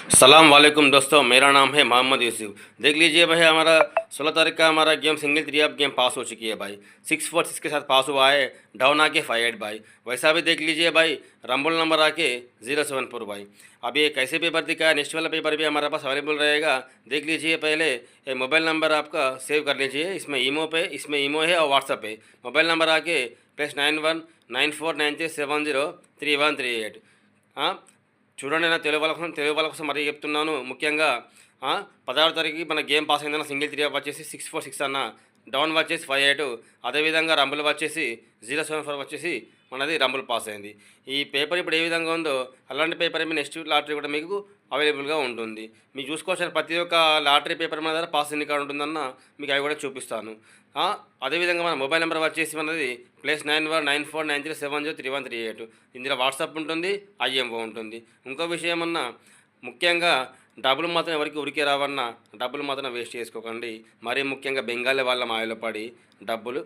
सलाम वालेकुम दोस्तों, मेरा नाम है मोहम्मद यूसुफ। देख लीजिए भाई, हमारा 16 तारीख का हमारा गेम सिंगल 3 अब गेम पास हो चुकी है भाई। 6-4 के साथ पास हुआ है। डाउन आके 5-8 भाई। वैसा भी देख लीजिए भाई, रंबल नंबर आके 074 भाई। अब ये कैसे पेपर दिखा है, नेक्स्ट वाला पेपर भी हमारे पास अवेलेबल रहेगा। देख लीजिए, पहले ये मोबाइल नंबर आपका सेव कर लीजिए। इसमें ईमो है और व्हाट्सअप है। मोबाइल नंबर आके +919493703138। చూడండి, నా తెలుగు వాళ్ళ కోసం మరీ చెప్తున్నాను. ముఖ్యంగా 16 తారీఖుకి మన గేమ్ పాస్ అయిందన్న సింగిల్ 3 వచ్చేసి 646 అన్న, డౌన్ వచ్చేసి 58, అదేవిధంగా రంబుల్ వచ్చేసి 074 వచ్చేసి మనది రంబుల్ పాస్ అయింది. ఈ పేపర్ ఇప్పుడు ఏ విధంగా ఉందో అలాంటి పేపర్ మీ నెక్స్ట్ లాటరీ కూడా మీకు అవైలబుల్గా ఉంటుంది. మీకు చూసుకోవచ్చు, ప్రతి ఒక్క లాటరీ పేపర్ మన దగ్గర పాస్ ఎన్ని కార్డు ఉంటుందన్న మీకు అవి కూడా చూపిస్తాను. అదేవిధంగా మన మొబైల్ నెంబర్ వచ్చేసి మనది +919493703138. ఇందులో వాట్సాప్ ఉంటుంది, ఐఎంఓ ఉంటుంది. ఇంకో విషయం అన్నా, ముఖ్యంగా డబ్బులు మాత్రం ఎవరికి ఉరికే రావన్నా డబ్బులు మాత్రం వేస్ట్ చేసుకోకండి. మరీ ముఖ్యంగా బెంగాలీ వాళ్ళ మాయలో పడి డబ్బులు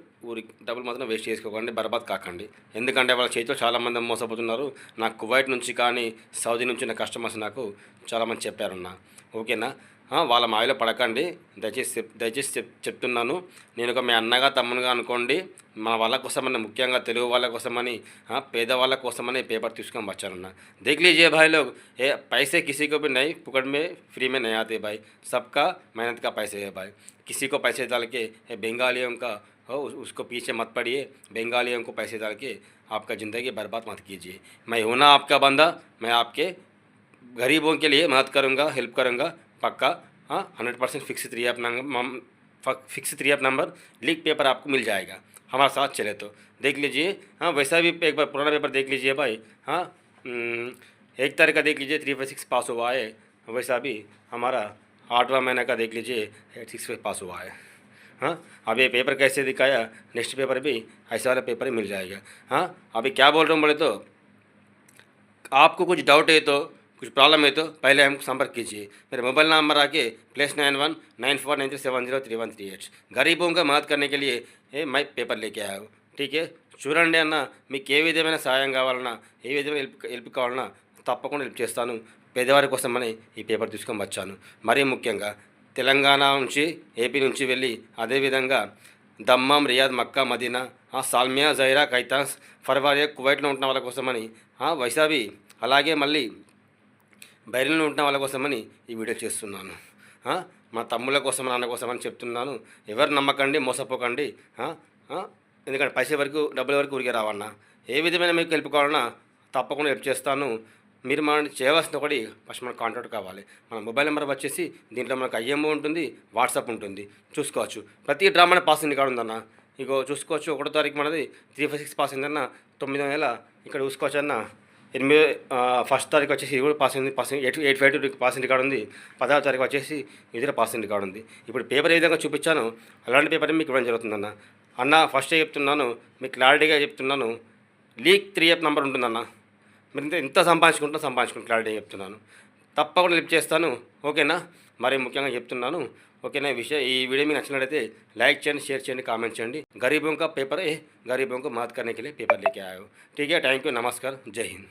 మాత్రం వేస్ట్ చేసుకోకండి, బర్బాద్ కాకండి. ఎందుకంటే వాళ్ళ చేతిలో చాలామంది మోసపోతున్నారు. నాకు కువైట్ నుంచి కానీ సౌదీ నుంచి నా కస్టమర్స్ నాకు చాలామంది చెప్పారన్నా. ఓకేనా, వాళ్ళ మాయలో పడకండి. దయచేసి చెప్తున్నాను. నేను ఒక మీ అన్నగా తమ్మునుగా అనుకోండి. మన వాళ్ళ కోసమని, ముఖ్యంగా తెలుగు వాళ్ళ కోసమని, పేదవాళ్ళ కోసమని పేపర్ తీసుకొని వచ్చానన్నా. देख लीजिए भाई लोग, ये पैसे किसी को भी नहीं फुकट में फ्री में नहीं आते भाई, सबका मेहनत का पैसे है भाई. किसी को पैसे डाल के बंगालियों का उसको पीछे मत पड़िए. बंगालियों को पैसे डाल के आपका ज़िंदगी बर्बाद मत कीजिए. मैं हूँ ना आपका बंदा, मैं आपके गरीबों के लिए मदद करूँगा, हेल्प करूँगा पक्का. 100% फिक्स 3 नंबर लीक पेपर आपको मिल जाएगा हमारे साथ चले तो. देख लीजिए, वैसा भी एक बार पुराना पेपर देख लीजिए भाई. 1 तारीख का देख लीजिए 3/6 पास हुआ है. वैसा भी हमारा 8वां महीना का देख लीजिए 6 पास हुआ है. अब ये पेपर कैसे दिखाया, नेक्स्ट पेपर भी ऐसा वाला पेपर ही मिल जाएगा. अभी क्या बोल रहा हूँ बोले तो, आपको कुछ डाउट है तो, कुछ प्रॉब्लम है तो पहले हमको संपर्क कीजिए. मेरा मोबाइल नंबर आके +919493703138. गरीबों का मदद करने के लिए मैं पेपर लेके आया हूँ. ठीक है, చూడండి అన్న, మీకు ఏ విధమైన సహాయం కావాలన్నా, ఏ విధమైన హెల్ప్ కావాలన్నా తప్పకుండా హెల్ప్ చేస్తాను. పేదవారి కోసమని ఈ పేపర్ తీసుకొని వచ్చాను. మరీ ముఖ్యంగా తెలంగాణ నుంచి, ఏపీ నుంచి వెళ్ళి, అదేవిధంగా దమ్మాం, రియాద్, మక్కా, మదీనా, సాల్మియా, జైరా, కైతాన్స్, ఫర్వారియా, కువైట్లో ఉంటున్న వాళ్ళ కోసమని, వైసావి, అలాగే మళ్ళీ బైరిన్లో ఉంటున్న వాళ్ళ కోసమని ఈ వీడియో చేస్తున్నాను. మా తమ్ముళ్ళ కోసం, నాన్న కోసం అని చెప్తున్నాను. ఎవరు నమ్మకండి, మోసపోకండి. ఎందుకంటే డబ్బుల వరకు ఊరికే రావన్నా. ఏ విధమైన మీకు హెల్ప్ కావాలన్నా తప్పకుండా హెల్ప్ చేస్తాను. మీరు మనం చేయవలసిన ఒకటి, ఫస్ట్ మనకు కాంటాక్ట్ కావాలి. మన మొబైల్ నెంబర్ వచ్చేసి దీంట్లో మనకు ఐఎంఓ ఉంటుంది, వాట్సాప్ ఉంటుంది. చూసుకోవచ్చు, ప్రతి డ్రామానే పాస్ అయింది కాడు ఉందన్న. ఇగో చూసుకోవచ్చు, 1వ తారీఖు మనది 3/6 పాస్ అయిందన్న. 9వ నెల ఇక్కడ చూసుకోవచ్చు అన్న. 1st తారీఖు వచ్చేసి ఇది కూడా పాస్ అయింది. 852 పాస్ అయింది కాడు ఉంది. 10వ తారీఖు వచ్చేసి ఇది పాస్ అయింది కాడు ఉంది. ఇప్పుడు పేపర్ ఏ విధంగా చూపించాను అలాంటి పేపర్ మీకు ఇవ్వడం జరుగుతుందన్న. ఫస్టే చెప్తున్నాను, మీకు క్లారిటీగా చెప్తున్నాను. లీక్ 3 నంబర్ ఉంటుందన్న. మీరు ఎంత సంపాదించుకుంటున్నా క్లారిటీగా చెప్తున్నాను. తప్పకుండా లిఫ్ట్ చేస్తాను. ఓకేనా, మరి ముఖ్యంగా చెప్తున్నాను. ఓకేనా, ఈ వీడియో మీకు నచ్చినట్లయితే लाइक చేయండి, షేర్ చేయండి, కామెంట్ చేయండి. गरीबों का पेपर है, गरीबों को मदद करने के लिए पेपर लेके आया हूँ. ठीक है, थैंक यू, नमस्कार, जय हिंद.